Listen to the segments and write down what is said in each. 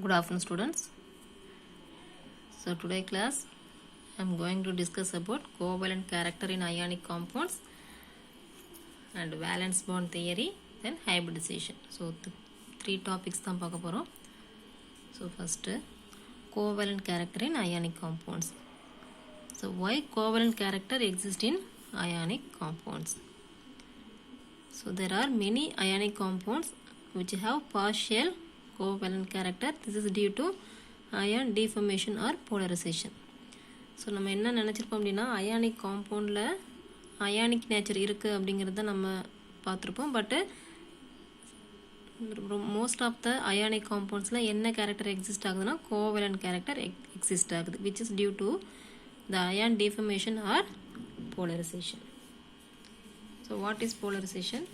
Good afternoon, students. So today class I am going to discuss about covalent character in ionic compounds and valence bond theory, then hybridization. So three topics தான் பார்க்க போறோம். So first covalent character in ionic compounds. So why covalent character exists in ionic compounds? So there are many ionic compounds which have partial covalent character. This is due to ion deformation or polarization. So நம்ம என்ன நினச்சிருப்போம் அப்படின்னா ionic காம்பவுண்டில் ionic nature இருக்குது அப்படிங்கிறத நம்ம பார்த்துருப்போம். But most of the ionic காம்பவுண்ட்ஸில் என்ன character exist ஆகுதுன்னா கோவலண்ட் கேரக்டர் எக்ஸிஸ்ட் ஆகுது, which is due to the ion deformation or polarization. So what is polarization?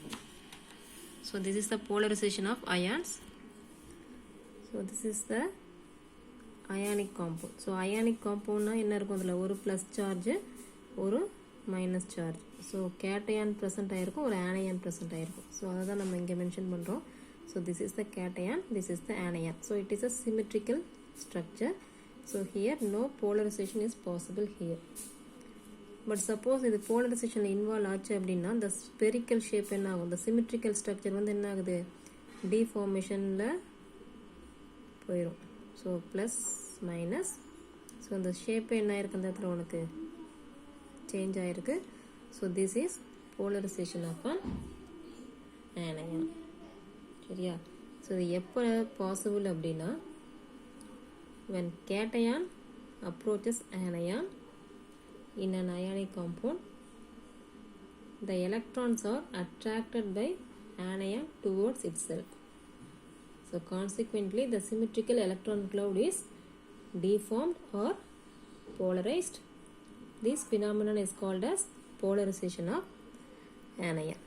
So this is the polarization of ions. So this is the ionic compound. So ionic காம்பவுண்ட்னா என்ன இருக்கும்? அதில் ஒரு plus charge ஒரு minus charge. So cation present ஆகிருக்கும், ஒரு ஆனையான் present ஆகிருக்கும். So அதை தான் நம்ம இங்கே மென்ஷன் பண்ணுறோம். So this is the cation, this is the anion. So it is a symmetrical structure. So here no polarization is possible here. But suppose இது போலரைசேஷனில் இன்வால்வ் ஆச்சு அப்படின்னா இந்த ஸ்பெரிக்கல் ஷேப் என்ன ஆகும்? இந்த சிமெட்ரிக்கல் ஸ்ட்ரக்சர் வந்து என்ன ஆகுது? டிஃபார்மேஷனில் போயிடும். So plus minus. ஸோ அந்த ஷேப்பு என்ன ஆயிருக்கு? அந்த இடத்துல உனக்கு சேஞ்ச் ஆகிருக்கு. So this is polarization of an anion. சரியா? ஸோ இது எப்போ பாசிபிள் அப்படின்னா when cation approaches anion in an ionic compound, the electrons are attracted by anion towards itself. So consequently the symmetrical electron cloud is deformed or polarized. This phenomenon is called as polarization of anion.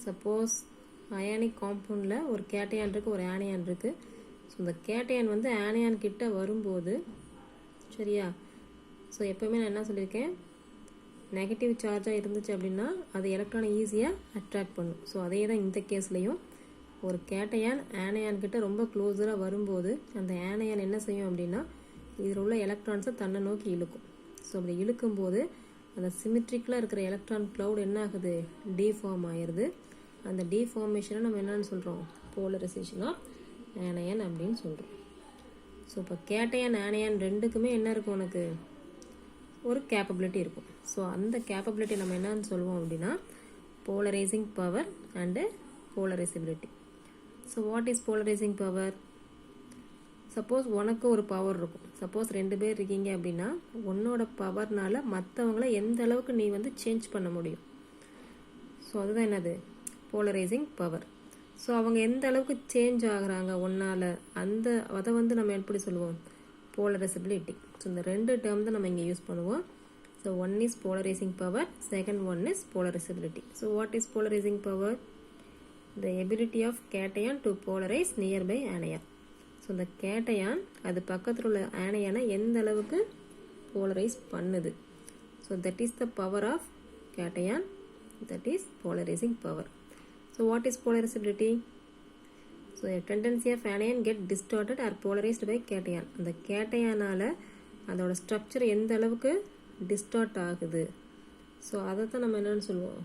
Suppose ionic compound ல ஒரு cation இருக்கு, ஒரு anion இருக்கு. So இந்த cation வந்து anion கிட்ட வரும்போது, சரியா? ஸோ எப்போவுமே நான் என்ன சொல்லியிருக்கேன், நெகட்டிவ் சார்ஜாக இருந்துச்சு அப்படின்னா அது எலக்ட்ரானை ஈஸியாக அட்ராக்ட் பண்ணும். ஸோ அதே தான் இந்த கேஸ்லையும் ஒரு கேட்டயான் ஆனையான் கிட்ட ரொம்ப க்ளோஸராக வரும்போது அந்த ஆனையான் என்ன செய்யும் அப்படின்னா இதில் உள்ள எலக்ட்ரான்ஸை தன்னை நோக்கி இழுக்கும். ஸோ அப்படி இழுக்கும்போது அந்த சிமெட்ரிக்கலாக இருக்கிற எலக்ட்ரான் க்ளவுட் என்ன ஆகுது? டிஃபார்ம் ஆயிடுது. அந்த டிஃபார்மேஷனை நம்ம என்னன்னு சொல்கிறோம்? போலரைசேஷன் ஆஃப் ஆனையான் அப்படின்னு சொல்கிறோம். ஸோ இப்போ கேட்டயான் ஆனையான் ரெண்டுக்குமே என்ன இருக்கும்? உனக்கு ஒரு கேப்பபிலிட்டி இருக்கும். ஸோ அந்த கேப்பபிலிட்டி நம்ம என்னன்னு சொல்லுவோம் அப்படின்னா polarizing power and polarizability. So what is polarizing power? Suppose உனக்கு ஒரு பவர் இருக்கும், சப்போஸ் ரெண்டு பேர் இருக்கீங்க அப்படின்னா உன்னோட பவர்னால மற்றவங்கள எந்த அளவுக்கு நீ வந்து சேஞ்ச் பண்ண முடியும். ஸோ அதுதான் என்னது? Polarising power. ஸோ அவங்க எந்த அளவுக்கு சேஞ்ச் ஆகுறாங்க ஒன்னால், அதை வந்து நம்ம எப்படி சொல்லுவோம்? போலரைசிபிலிட்டி. ஸோ இந்த ரெண்டு டேர்ம் தான் நம்ம இங்கே யூஸ் பண்ணுவோம். So one is polarizing power, second one is polarizability. So what is polarizing power? The ability of cation to polarize nearby anion. So இந்த கேட்டயான் அது பக்கத்தில் உள்ள ஆனையானை எந்த அளவுக்கு போலரைஸ் பண்ணுது. So that is the power of cation, that is polarizing power. So what is polarizability? So a tendency of anion get distorted or polarized by cation. அந்த கேட்டயானால் அதோட ஸ்ட்ரக்சர் எந்த அளவுக்கு டிஸ்டார்ட் ஆகுது. ஸோ அதை தான் நம்ம என்னன்னு சொல்லுவோம்?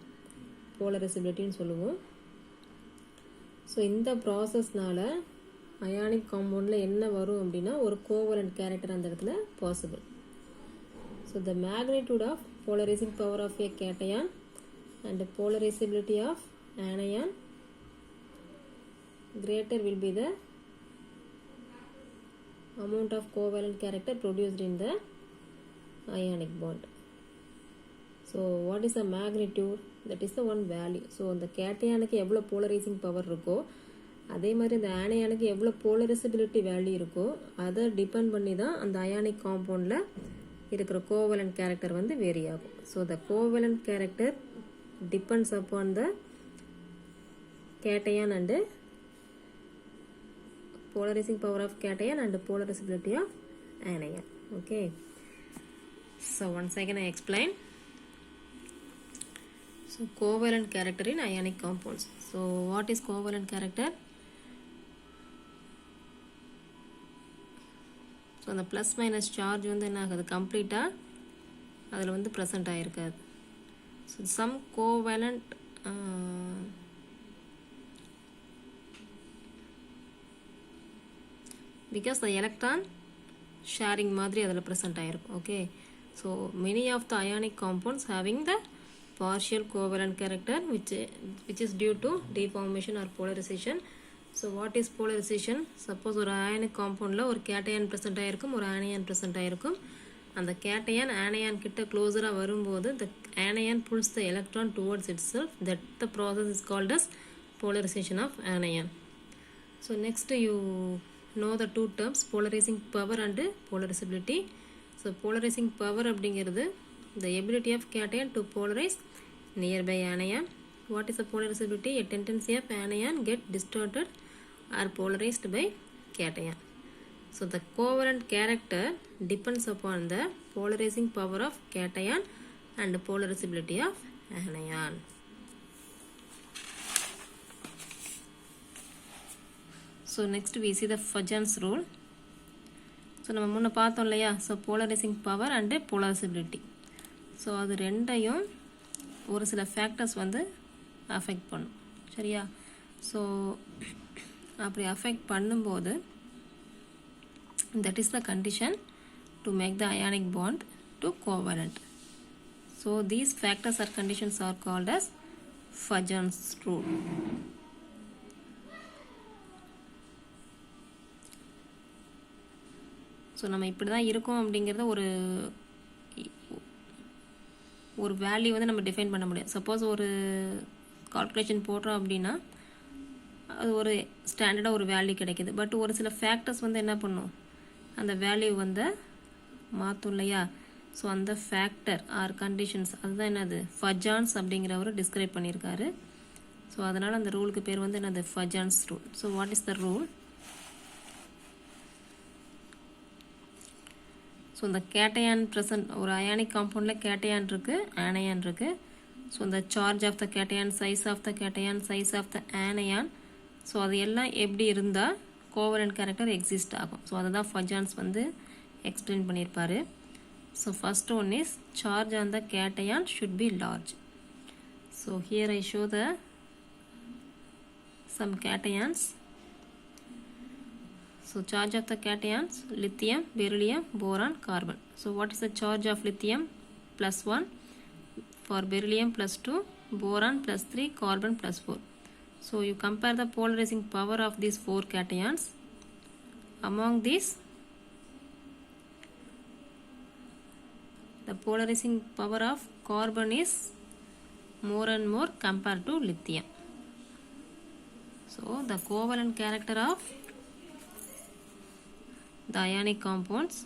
போலரைசிபிலிட்டின்னு சொல்லுவோம். ஸோ இந்த ப்ராசஸ்னால அயானிக் காம்பவுண்டில் என்ன வரும் அப்படின்னா ஒரு கோவலண்ட் கேரக்டர் அந்த இடத்துல possible. So the magnitude of polarizing power of a cation and polarizability of anion greater will be the amount of covalent character produced in the ionic bond. So what is the magnitude? That is the one value. So அந்த கேட்டயானுக்கு எவ்வளோ polarising power இருக்கோ அதே மாதிரி அந்த ஆனையானுக்கு எவ்வளோ போலரைசிபிலிட்டி value இருக்கோ அதை depend பண்ணி தான் அந்த அயானிக் காம்பவுண்டில் இருக்கிற கோவலண்ட் கேரக்டர் வந்து வேரி ஆகும். So the covalent character depends upon the cation and polarizing power of cation and polarizability of anion. Okay, so once again I explain. So covalent character in ionic compounds. So what is covalent character? So அந்த plus minus charge வந்து என்ன ஆகுது, கம்ப்ளீட்டாக அதில் வந்து present ஆகிருக்காது. So some covalent because the electron sharing மாதிரி அதில் present ஆயிருக்கும். Okay, so many of the ionic compounds having the partial covalent character which is due to deformation or polarization. So what is polarization? Suppose ஒரு ionic compoundல ஒரு cation present ஆயிருக்கும், ஒரு anion present ஆயிருக்கும். அந்த cation anion கிட்ட closer-ஆ வரும்போது the anion pulls the electron towards itself. That the process is called as polarization of anion. So next you know the two terms, polarizing power and polarizability. So polarizing power அப்படிங்கிறது the ability of cation to polarize nearby anion. What is the polarizability? A tendency of anion get distorted or polarized by cation. So the covalent character depends upon the polarizing power of cation and polarizability of anion. So next we see the Fajans rule. So நம்ம முன்ன பார்த்தோம் இல்லையா, so polarizing power and polarizability. So அது ரெண்டையும் ஒரு சில factors வந்து affect பண்ணும். சரியா? ஸோ அப்படி அஃபெக்ட் பண்ணும்போது that is the condition to make the ionic bond to covalent. So these factors or conditions are called as Fajans rule. So நம்ம இப்படி தான் இருக்கோம் அப்படிங்கிறத ஒரு வேல்யூ வந்து நம்ம டிஃபைன் பண்ண முடியாது. சப்போஸ் ஒரு கால்குலேஷன் போடுறோம் அப்படின்னா அது ஒரு ஸ்டாண்டர்டாக ஒரு வேல்யூ கிடைக்கிது. பட் ஒரு சில ஃபேக்டர்ஸ் வந்து என்ன பண்ணும், அந்த வேல்யூ வந்து மாற்றும் இல்லையா. ஸோ அந்த ஃபேக்டர் ஆர் கண்டிஷன்ஸ் அதுதான் என்னது, ஃபஜான்ஸ் அப்படிங்கிறவர் டிஸ்கிரைப் பண்ணியிருக்காரு. ஸோ அதனால் அந்த ரூலுக்கு பேர் வந்து என்னது, Fajans rule. So what is the rule? So இந்த கேட்டையான் ப்ரெசன்ட் ஒரு அயானிக் காம்பவுண்டில் கேட்டையான் இருக்குது, ஆனையான் இருக்குது. ஸோ இந்த charge of the cation, size of the cation, size of the anion, so அது எல்லாம் எப்படி இருந்தால் கோவலண்ட் கேரக்டர் எக்ஸிஸ்ட் ஆகும். ஸோ அதை தான் ஃபஜான்ஸ் வந்து எக்ஸ்பிளைன் பண்ணியிருப்பார். So first one is charge on the cation should be large. So here I show the some cations. So charge of the cations, lithium, beryllium, boron, carbon. So what is the charge of lithium? +1, for beryllium +2, boron +3, carbon +4. So you compare the polarizing power of these 4 cations. Among these, the polarizing power of carbon is more and more compared to lithium. So the covalent character of the ionic compounds,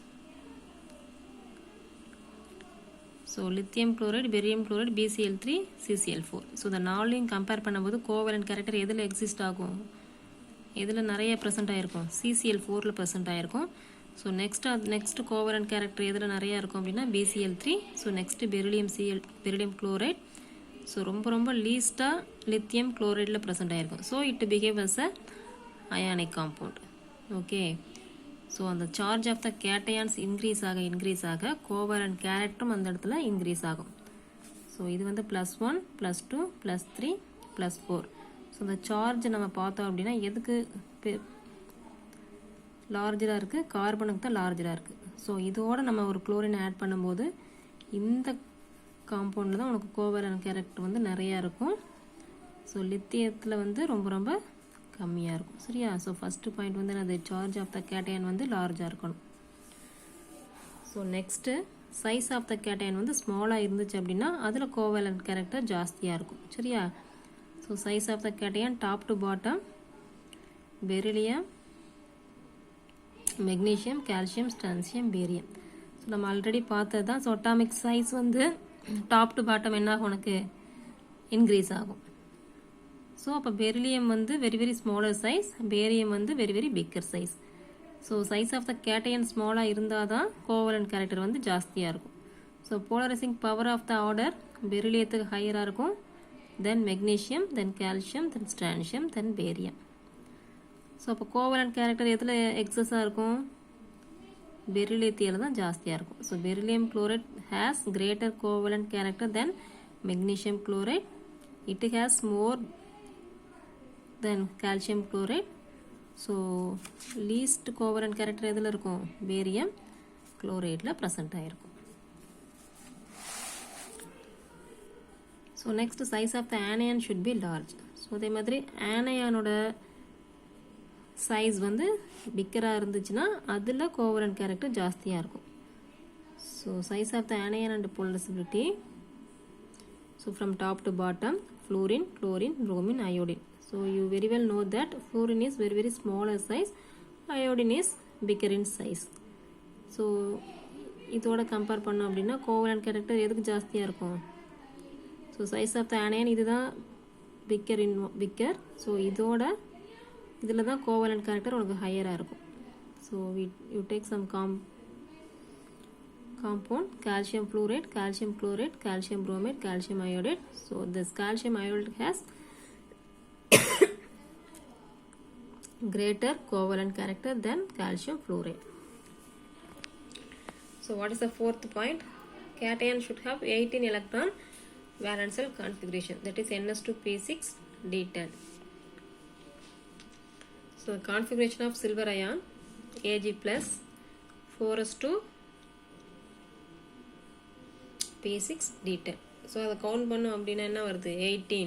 so lithium chloride, barium chloride, BCl3, CCl4. so the நாலையும் compare பண்ணும்போது covalent character எதில் exist ஆகும், எதில் நிறைய present ஆகிருக்கும், CCl4ல் present ஆகிருக்கும். So next covalent character எதில் நிறையா இருக்கும் அப்படின்னா BCl3. So next beryllium chloride. So ரொம்ப லீஸ்ட்டாக லித்தியம் குளோரைடில் ப்ரெசென்ட் ஆகிருக்கும். So it behave as a ionic compound. Okay, so அந்த charge of the cations increase ஆக கோவலண்ட் கேரக்டரும் அந்த இடத்துல இன்க்ரீஸ் ஆகும். ஸோ இது வந்து +1, +2, +3, +4. ஸோ இந்த சார்ஜ் நம்ம பார்த்தோம் அப்படின்னா எதுக்கு லார்ஜராக இருக்குது, கார்பனுக்கு தான் லார்ஜராக இருக்குது. ஸோ இதோடு நம்ம ஒரு குளோரின் ஆட் பண்ணும்போது இந்த காம்பவுண்டில் தான் உனக்கு கோவலண்ட் கேரக்டர் வந்து நிறையா இருக்கும். ஸோ லித்தியத்தில் வந்து ரொம்ப கம்மியாக இருக்கும். சரியா? ஸோ ஃபஸ்ட்டு பாயிண்ட் வந்து அது சார்ஜ் ஆஃப் த கேட்டையான் வந்து லார்ஜாக இருக்கணும். So next size of the cation வந்து ஸ்மாலாக இருந்துச்சு அப்படின்னா அதில் கோவலண்ட் கேரக்டர் ஜாஸ்தியாக இருக்கும். சரியா? So size of the cation top to bottom beryllium, magnesium, calcium, strontium, barium. So நம்ம ஆல்ரெடி பார்த்தது தான். ஸோ அட்டாமிக் சைஸ் வந்து டாப் டு பாட்டம் என்ன ஆகும், உனக்கு இன்க்ரீஸ் ஆகும். ஸோ அப்போ பெரிலியம் வந்து வெரி ஸ்மாலர் சைஸ், பேரியம் வந்து very bigger size. So size of the cation ஸ்மாலாக இருந்தால் தான் கோவலண்ட் கேரக்டர் வந்து ஜாஸ்தியாக இருக்கும். So polarizing power of the order பெரிலியத்துக்கு ஹையராக இருக்கும், தென் மெக்னீஷியம், தென் calcium, then strontium, then barium. So அப்போ கோவலண்ட் கேரக்டர் எதில் எக்ஸஸாக இருக்கும், பெரிலியத்தில் தான் ஜாஸ்தியாக இருக்கும். So beryllium chloride has greater covalent character then magnesium chloride. It has more then calcium chloride. So least covalent character எதில் இருக்கும்? பேரியம் குளோரைடில் ப்ரெசென்ட் ஆகிருக்கும். So next size of the anion should be large. So அதே மாதிரி ஆனையானோட size வந்து பிக்கராக இருந்துச்சுன்னா அதில் covalent character ஜாஸ்தியாக இருக்கும். So size of the anion and polarisability. So from top to bottom, fluorine, chlorine, bromine, iodine. So you very well know that fluorine is very very smaller size, iodine is bigger in size. So இதோட compare பண்ணோம் அப்படின்னா covalent character எதுக்கு ஜாஸ்தியாக இருக்கும்? So size of த ஆனையன் இதுதான் bigger. So இதில் தான் covalent character உனக்கு ஹையராக இருக்கும். So you take some compound, calcium fluoride, calcium chloride, calcium bromide, calcium iodide. So this calcium iodide has greater covalent character than calcium fluoride. So what is the fourth point? Cation should have 18 electron valence shell configuration, that is ns2p6d10. So configuration of silver ion Ag plus 4s2 p6d10. So அதை count பண்ணோம் அப்படின்னா என்ன வருது? 18.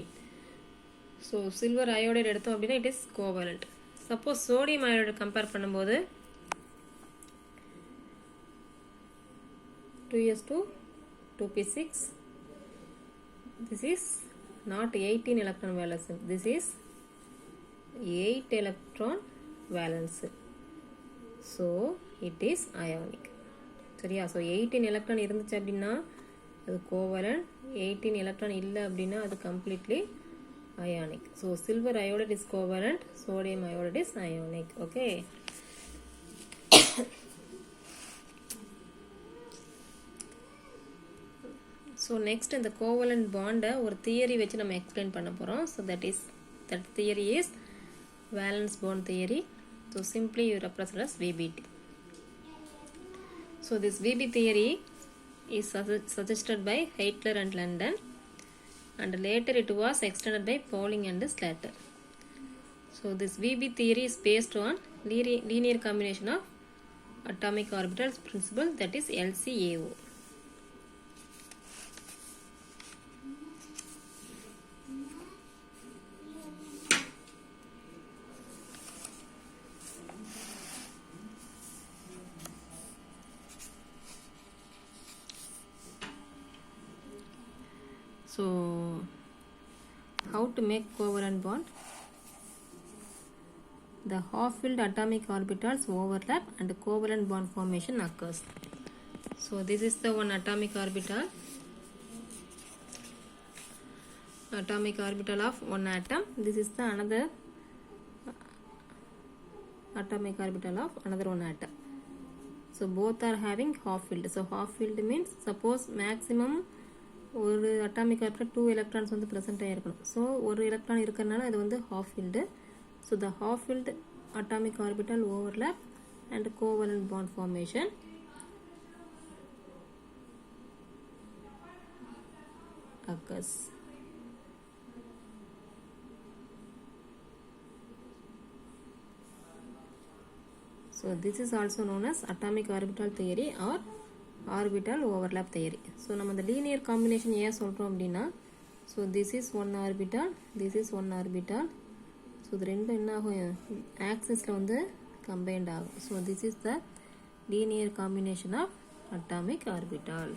So silver iodide எடுத்தோம் அப்படின்னா it is covalent. Suppose sodium iodide compare பண்ணும்போது 2s2 2p6, this is not 18 electron valence, this is 8 electron valence. So it is ionic. சரியா? So 18 electron இருந்துச்சு அப்படின்னா அது கோவலண்ட், 18 எலக்ட்ரான் இல்லை அப்படின்னா அது completely ionic. So silver iodide is covalent, sodium iodide is ionic. Okay. So next இந்த covalent பாண்டை ஒரு theory வச்சு நம்ம எக்ஸ்பிளைன் பண்ண போகிறோம். So that theory is valence bond theory. So simply you represent as VBT. So this VB theory is suggested by Heitler and London, and later it was extended by Pauling and Slater. So this VB theory is based on linear combination of atomic orbitals principle, that is LCAO. So how to make covalent bond? The half-filled atomic orbitals overlap and covalent bond formation occurs. So this is the one atomic orbital of one atom. This is the another atomic orbital of another one atom. So both are having half-filled. So half-filled means suppose maximum ஒரு atomic orbital 2 electrons வந்து present ஆகிருக்கணும். So ஒரு electron இருக்கிறனால அது வந்து half field. So the half field atomic orbital overlap and covalent bond formation occurs. So this is also known as atomic orbital theory or orbital overlap theory. So நம்ம இந்த linear combination ஏன் சொல்கிறோம் அப்படின்னா, so this is one orbital, this is one orbital. So இது ரெண்டும் என்ன ஆகும்? ஆக்சிஸில் வந்து combined ஆகும். So this is the linear combination of atomic orbital.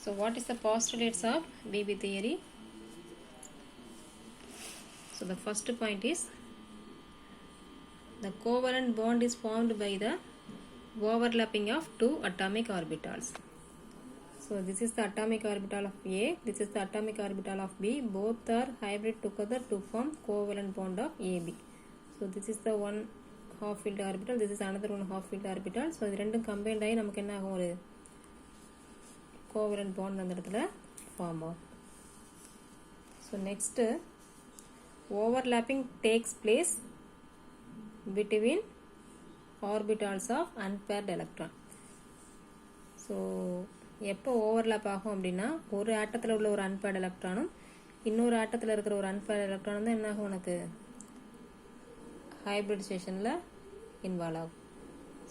So what is the postulates of BB theory? So the first point is the covalent bond is formed by the overlapping of two atomic orbitals. So this is the atomic orbital of A, this is the atomic orbital of B. Both are hybrid together to form covalent bond of AB. So this is the one half-filled orbital, this is another one half-filled orbital. So இது ரெண்டும் combined ஆகி நமக்கு என்ன ஆகும்? ஒரு covalent bond அந்த இடத்துல form ஆகும். So next overlapping takes place between orbitals of unpaired electron. So எப்போ ஓவர்லேப் ஆகும் அப்படின்னா ஒரு ஆட்டத்தில் உள்ள ஒரு அன்பேர்டு எலக்ட்ரானும் இன்னொரு ஆட்டத்தில் இருக்கிற ஒரு அன்பேர்டு எலக்ட்ரானும் தான் என்ன ஆகும் உனக்கு ஹைப்ரிடைசேஷனில் இன்வால்வ் ஆகும்.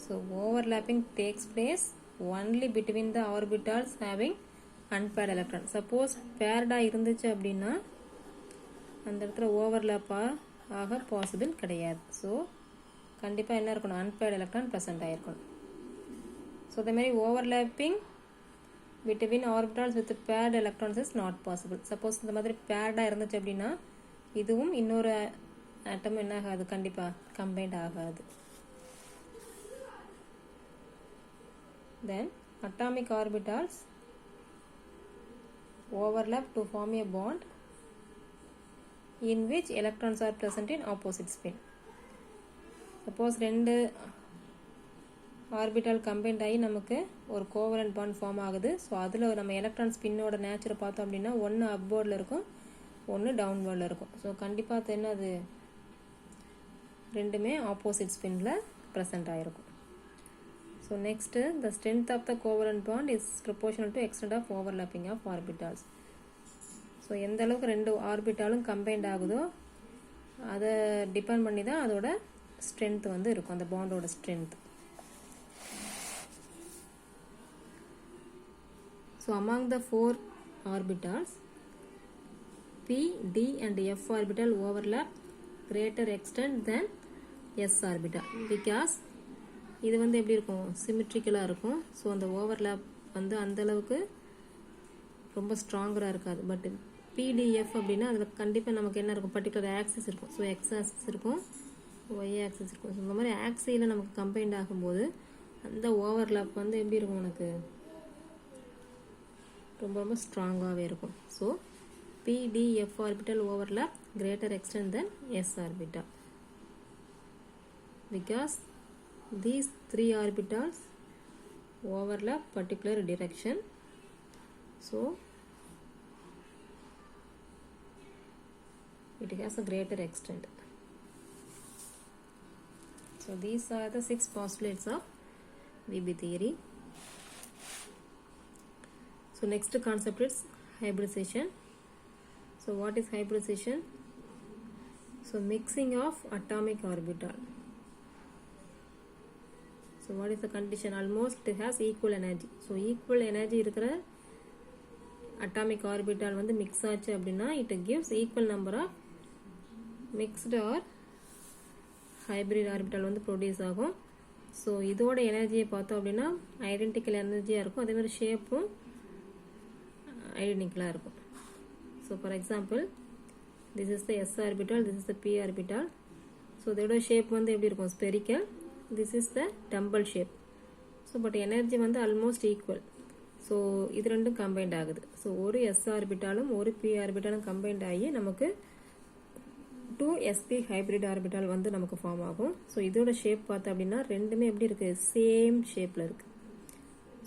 So overlapping takes place only between the orbitals having unpaired electron. Suppose பேர்டாக இருந்துச்சு அப்படின்னா அந்த இடத்துல ஓவர்லேப்பாக பாசிபிள் கிடையாது. ஸோ கண்டிப்பாக என்ன இருக்கணும், அன்பேர்டு எலக்ட்ரான் ப்ரெசென்ட் ஆகிருக்கணும். ஸோ அதே மாதிரி overlapping between orbitals with paired electrons is not possible. Suppose இந்த மாதிரி பேர்டாக இருந்துச்சு அப்படின்னா இதுவும் இன்னொரு ஆட்டம் என்ன ஆகாது, கண்டிப்பாக கம்பைன்ட் ஆகாது. தென் atomic orbitals overlap to form a bond in which electrons are present in opposite spin. Suppose ரெண்டு ஆர்பிட்டால் கம்பைன்ட் ஆகி நமக்கு ஒரு கோவலன்ட் பாண்ட் ஃபார்ம் ஆகுது. ஸோ அதில் நம்ம எலக்ட்ரான் ஸ்பின்னோட நேச்சரை பார்த்தோம் அப்படின்னா ஒன்று அப்வேர்டில் இருக்கும், ஒன்று டவுன்வேர்டில் இருக்கும். ஸோ கண்டிப்பாக என்ன அது ரெண்டுமே ஆப்போசிட் ஸ்பின்னில் ப்ரெசென்ட் ஆகிருக்கும். So next the strength of the covalent bond is proportional to extent of overlapping of orbitals. So எந்த அளவுக்கு ரெண்டு ஆர்பிட்டாலும் கம்பைன்ட் ஆகுதோ அதை டிபெண்ட் பண்ணி தான் அதோட ஸ்ட்ரென்த் வந்து இருக்கும், அந்த பாண்டோட strength. So among the four orbitals, P, D and F orbital overlap greater extent than S orbital because இது வந்து எப்படி இருக்கும், சிமெட்ரிக்கலாக இருக்கும். ஸோ அந்த ஓவர்லேப் வந்து அந்தளவுக்கு ரொம்ப ஸ்ட்ராங்கராக இருக்காது. பட் பிடிஎஃப் அப்படின்னா அதில் கண்டிப்பாக நமக்கு என்ன இருக்கும், பர்டிகுலர் ஆக்சிஸ் இருக்கும். ஸோ எக்ஸ் ஆக்சிஸ் இருக்கும், ஒய் ஆக்சிஸ் இருக்கும். ஸோ இந்த மாதிரி ஆக்சியில் நமக்கு கம்பைன்ட் ஆகும்போது அந்த ஓவர்லேப் வந்து எப்படி இருக்கும், உனக்கு ரொம்ப ரொம்ப ஸ்ட்ராங்காகவே இருக்கும். So PDF orbital overlap greater extent than s orbital because these three orbitals overlap particular direction. So it has a greater extent. So these are the 6 postulates of VB theory. So next concept is hybridization. So what is hybridization? So mixing of atomic orbital. So what is the condition? Almost it has equal energy. So equal energy இருக்கிற atomic orbital வந்து mix ஆச்சு அப்படின்னா it gives equal number of mixed or hybrid orbital வந்து produce ஆகும். So இதோட எனர்ஜியை பார்த்தோம் அப்படின்னா ஐடென்டிக்கல் எனர்ஜியாக இருக்கும், அதே மாதிரி ஷேப்பும் ஐடென்டிக்கலாக இருக்கும். So for example this is the s orbital, this is the p orbital. So இதோட ஷேப் வந்து எப்படி இருக்கும், spherical. This is the dumbbell shape. So but energy வந்து ஆல்மோஸ்ட் ஈக்குவல். ஸோ இது ரெண்டும் கம்பைன்ட் ஆகுது. ஸோ ஒரு எஸ் ஆர்பிட்டாலும் ஒரு பி ஆர்பிட்டாலும் கம்பைன்ட் ஆகி நமக்கு 2sp ஹைப்ரிட் ஆர்பிட்டால் வந்து நமக்கு ஃபார்ம் ஆகும். ஸோ இதோட ஷேப் பார்த்தோம் அப்படின்னா ரெண்டுமே எப்படி இருக்குது, சேம் ஷேப்பில் இருக்குது.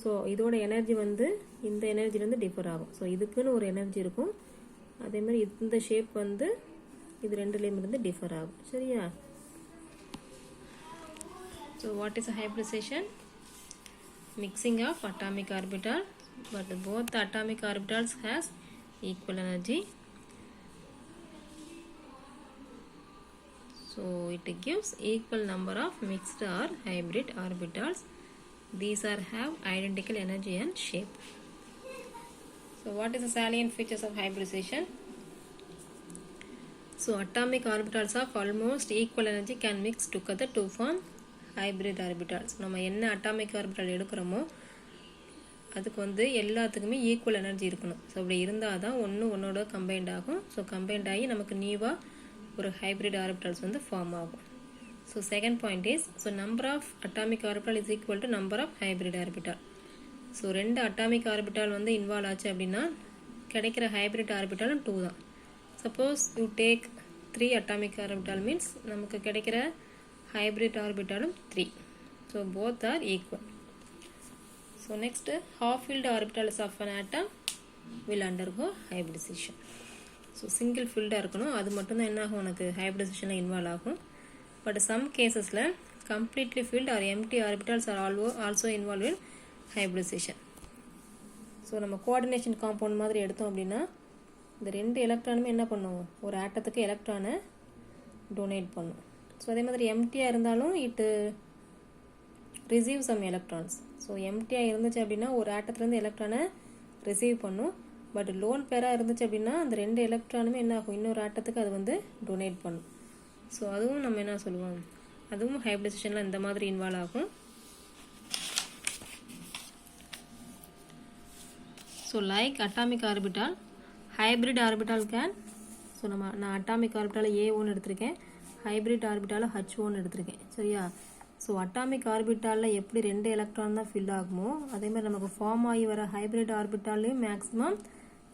ஸோ இதோட எனர்ஜி வந்து இந்த எனர்ஜிலேருந்து டிஃபர் ஆகும். ஸோ இதுக்குன்னு ஒரு எனர்ஜி இருக்கும், அதே மாதிரி இந்த ஷேப் வந்து இது ரெண்டுலேயும் இருந்து டிஃபர் ஆகும். சரியா? So what is hybridization? Mixing of atomic orbital but both atomic orbitals has equal energy. So it gives equal number of mixed or hybrid orbitals. These are have identical energy and shape. So what is the salient features of hybridization? So atomic orbitals of almost equal energy can mix together to form hybrid orbitals. நம்ம என்ன atomic orbital எடுக்கிறோமோ அதுக்கு வந்து எல்லாத்துக்குமே equal energy இருக்கணும். So அப்படி இருந்தால் தான் ஒன்னோட கம்பைன்ட் ஆகும். ஸோ கம்பைன்ட் ஆகி நமக்கு நியூவாக ஒரு ஹைப்ரிட் ஆர்பிட்டால்ஸ் வந்து ஃபார்ம் ஆகும். So second point is, so number of atomic orbital is equal to number of hybrid orbital. So ரெண்டு அட்டாமிக் ஆர்பிட்டால் வந்து இன்வால்வ் ஆச்சு அப்படின்னா கிடைக்கிற ஹைப்ரிட் ஆர்பிட்டாலும் 2 தான். Suppose you take 3 atomic orbital means நமக்கு கிடைக்கிற ஹைப்ரிட் ஆர்பிட்டாலும் 3. So both are equal. So next half filled orbitals of an atom will undergo hybridization. So single ஃபில்டாக இருக்கணும், அது மட்டும்தான் என்ன ஆகும், உனக்கு ஹைப்ரிடைசேஷனில் இன்வால்வ் ஆகும். பட் சம் கேசஸில் completely filled or empty orbitals are also involved in hybridization. So நம்ம கோஆர்டினேஷன் காம்பவுண்ட் மாதிரி எடுத்தோம் அப்படின்னா இந்த ரெண்டு எலக்ட்ரானுமே என்ன பண்ணும், ஒரு ஆட்டத்துக்கு எலக்ட்ரானை டொனேட் பண்ணும். ஸோ அதே மாதிரி எம்டியாக இருந்தாலும் இட்டு ரிசீவ் சம் எலக்ட்ரான்ஸ். ஸோ எம்டியாக இருந்துச்சு அப்படின்னா ஒரு ஆட்டத்துலேருந்து எலக்ட்ரானை ரிசீவ் பண்ணும். பட் லோன் பேராக இருந்துச்சு அப்படின்னா அந்த ரெண்டு எலக்ட்ரானுமே என்ன ஆகும், இன்னொரு ஆட்டத்துக்கு அது வந்து டொனேட் பண்ணும். ஸோ அதுவும் நம்ம என்ன சொல்லுவோம், அதுவும் ஹைப்ரிடைசேஷனில் இந்த மாதிரி இன்வால்வ் ஆகும். So like atomic orbital, hybrid orbital can, so நான் அட்டாமிக் ஆர்பிட்டால் A1 எடுத்திருக்கேன், ஹைப்ரிட் ஆர்பிட்டால் H1 எடுத்திருக்கேன். சரியா? ஸோ அட்டாமிக் ஆர்பிட்டாலில் எப்படி ரெண்டு எலக்ட்ரான் தான் ஃபில் ஆகுமோ அதே மாதிரி நமக்கு ஃபார்ம் ஆகி வர ஹைப்ரிட் ஆர்பிட்டாலையும் மேக்ஸிமம்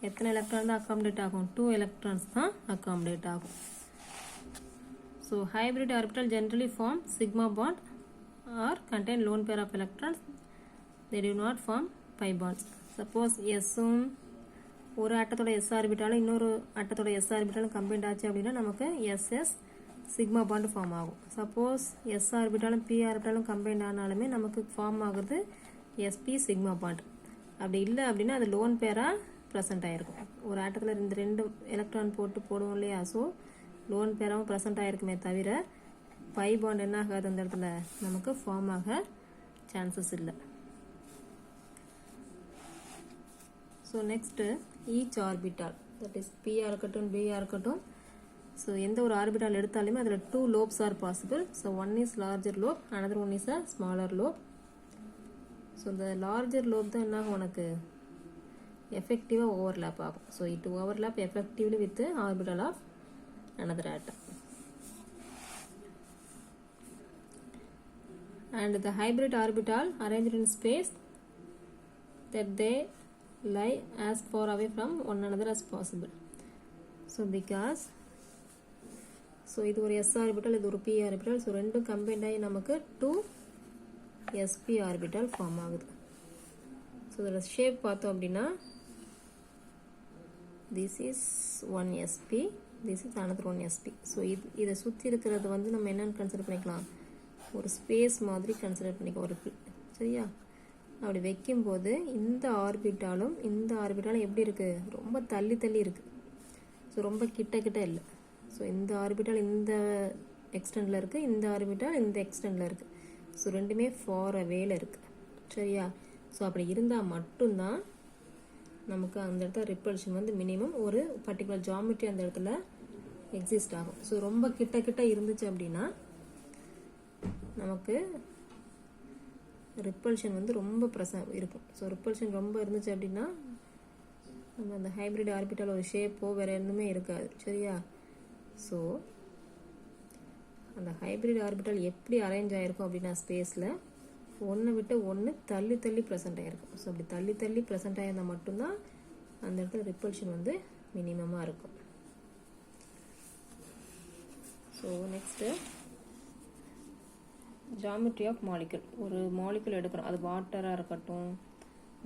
எத்தனை எலக்ட்ரான் தான் அக்காமடேட் ஆகும், 2 எலக்ட்ரான்ஸ் தான் அக்காமடேட் ஆகும். So hybrid orbital generally form sigma bond or contain lone pair of electrons, they do not form pi bonds. சப்போஸ் எஸ்ஸும் ஒரு ஆட்டத்தோட எஸ் ஆர்பிட்டாலும் இன்னொரு ஆட்டத்தோட எஸ் ஆர்பிட்டாலும் கம்பைண்ட் ஆச்சு அப்படின்னா நமக்கு எஸ்எஸ் சிக்மா பாண்ட் ஃபார்ம் ஆகும். சப்போஸ் எஸ் ஆர்பிட்டாலும் பி ஆர்பிட்டாலும் கம்பைண்ட் ஆனாலுமே நமக்கு ஃபார்ம் ஆகுறது எஸ்பி சிக்மா பாண்ட். அப்படி இல்லை அப்படின்னா அது லோன் பேராக ப்ரெசென்ட் ஆகிருக்கும். ஒரு ஆட்டத்தில் இந்த ரெண்டு எலக்ட்ரான் போடுவோம் இல்லையா, ஸோ லோன் பேராகவும் ப்ரெசென்ட் ஆகிருக்குமே தவிர பை பாண்ட் என்ன ஆகாது அந்த இடத்துல நமக்கு ஃபார்ம் ஆக சான்சஸ் இல்லை. So next each orbital, that is பியாக இருக்கட்டும் பியாக இருக்கட்டும், ஸோ எந்த ஒரு ஆர்பிட்டால் எடுத்தாலுமே அதில் 2 lobes are possible. So one is larger lobe, another one is a smaller lobe. So இந்த லார்ஜர் லோப் தான் என்ன உனக்கு எஃபெக்டிவாக ஓவர்லேப் ஆகும். So it overlap effectively with orbital of another atom. And the hybrid orbital arranged in space that they lie as far away from one another as possible. So because இது ஒரு s orbital, இது ஒரு p orbital. So ரெண்டும் combined ஆகி நமக்கு 2 sp orbital form ஆகுது. So இதோட shape பார்த்தோம் அப்படின்னா this is 1 sp, this is another 1 sp. So இதை சுற்றி இருக்கிறது வந்து நம்ம என்னன்னு கன்சிடர் பண்ணிக்கலாம், ஒரு ஸ்பேஸ் மாதிரி கன்சிடர் பண்ணிக்கலாம் ஒரு. சரியா? அப்படி வைக்கும்போது இந்த ஆர்பிட்டாலும் இந்த ஆர்பிட்டாலும் எப்படி இருக்குது, ரொம்ப தள்ளி தள்ளி இருக்குது. ஸோ ரொம்ப கிட்ட இல்லை. ஸோ இந்த ஆர்பிட்டால் இந்த எக்ஸ்டெண்டில் இருக்குது, இந்த ஆர்பிட்டால் இந்த எக்ஸ்டெண்டில் இருக்குது. ஸோ ரெண்டுமே ஃபார் அவேல இருக்குது. சரியா? ஸோ அப்படி இருந்தால் மட்டும்தான் நமக்கு அந்த இடத்துல ரிப்பல்ஷன் வந்து மினிமம் ஒரு பர்டிகுலர் ஜாமெட்ரி அந்த இடத்துல எக்ஸிஸ்ட் ஆகும். ஸோ ரொம்ப கிட்ட இருந்துச்சு அப்படின்னா நமக்கு ரிப்பல்ஷன் வந்து ரொம்ப இருக்கும். ஸோ ரிப்பல்ஷன் ரொம்ப இருந்துச்சு அப்படின்னா நம்ம அந்த ஹைப்ரிட் ஆர்பிட்டால் ஒரு ஷேப்போ வேறு எதுவுமே இருக்காது. சரியா? ஸோ அந்த ஹைப்ரிட் ஆர்பிட்டால் எப்படி அரேஞ்ச் ஆகிருக்கும் அப்படின்னா ஸ்பேஸில் ஒன்று விட்டு ஒன்று தள்ளி ப்ரெசென்ட் ஆகிருக்கும். ஸோ அப்படி தள்ளி ப்ரெசென்ட் ஆகிருந்தால் மட்டும்தான் அந்த இடத்துல ரிப்பல்ஷன் வந்து மினிமமாக இருக்கும். So next geometry of molecule. ஒரு மாலிகுல் எடுக்கிறோம், அது வாட்டராக இருக்கட்டும்,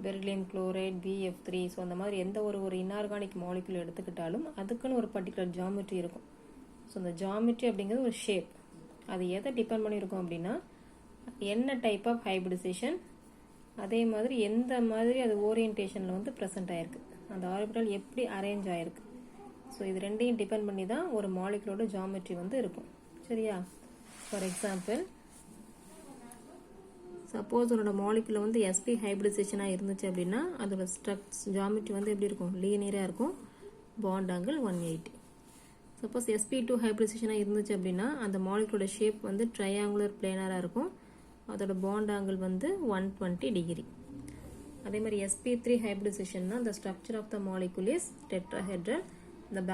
பெரிலியம் குளோரைட், BF3, ஸோ அந்த மாதிரி எந்த ஒரு இன்ஆர்கானிக் மாலிகுல் எடுத்துக்கிட்டாலும் அதுக்குன்னு ஒரு பர்டிகுலர் ஜாமெட்ரி இருக்கும். ஸோ அந்த ஜாமெட்ரி அப்படிங்கிறது ஒரு ஷேப். அது எதை டிபெண்ட் பண்ணியிருக்கோம் அப்படின்னா என்ன டைப் ஆஃப் ஹைப்ரிடைசேஷன், அதே மாதிரி எந்த மாதிரி அது ஓரியன்டேஷனில் வந்து ப்ரெசென்ட் ஆகிருக்கு, அந்த ஆர்பிட்டால் எப்படி அரேஞ்ச் ஆகிருக்கு. ஸோ இது ரெண்டையும் டிபெண்ட் பண்ணி தான் ஒரு மாலிகுலோட ஜாமெட்ரி வந்து இருக்கும். சரியா? ஃபார் எக்ஸாம்பிள், சப்போஸ் உன்னோட மாலிகுலில் வந்து sp ஹைப்ரிடைசேஷனாக இருந்துச்சு அப்படின்னா அதோட ஜாமெட்ரி வந்து எப்படி இருக்கும், லீனியராக இருக்கும், பாண்ட் ஆங்கிள் 180. சப்போஸ் sp2 ஹைப்ரிடைசேஷனாக இருந்துச்சு அப்படின்னா அந்த மாலிகுலோட ஷேப் வந்து ட்ரையாங்குலர் பிளேனராக இருக்கும், அதோட பாண்ட் ஆங்கிள் வந்து 120 டிகிரி. அதே மாதிரி sp3 ஹைப்ரிடைசேஷன்னா the structure of the molecule is tetrahedral, the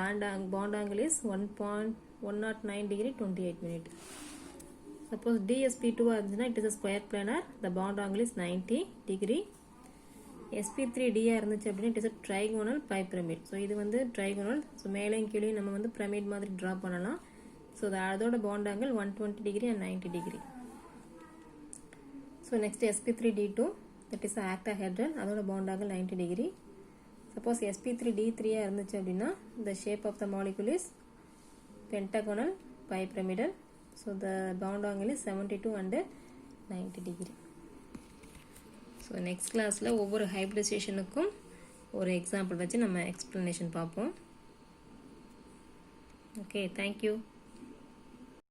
bond angle is 109 degree 28 minutes. Suppose dsp2 இருந்துச்சுன்னா it is a square planar, the bond angle is 90 degree. sp3d இருந்துச்சு அப்படின்னா it is a trigonal bipyramid. So இது வந்து trigonal, so மேலேயும் கீழே நம்ம வந்து pyramid மாதிரி ட்ரா பண்ணலாம். ஸோ அதோட bond angle 120 degree and 90 degree. So next sp3d2, that is octahedral, அதோட bond angle 90 degree. Suppose sp3d3 இருந்துச்சு அப்படின்னா the shape of the molecule is pentagonal bipyramidal. So the bound angle is 72 and 90 degree. So next classல ஒவ்வொரு ஹைபிரிடைசேஷனுக்கும் ஒரு example வச்சு நம்ம explanation பார்ப்போம். Okay, thank you.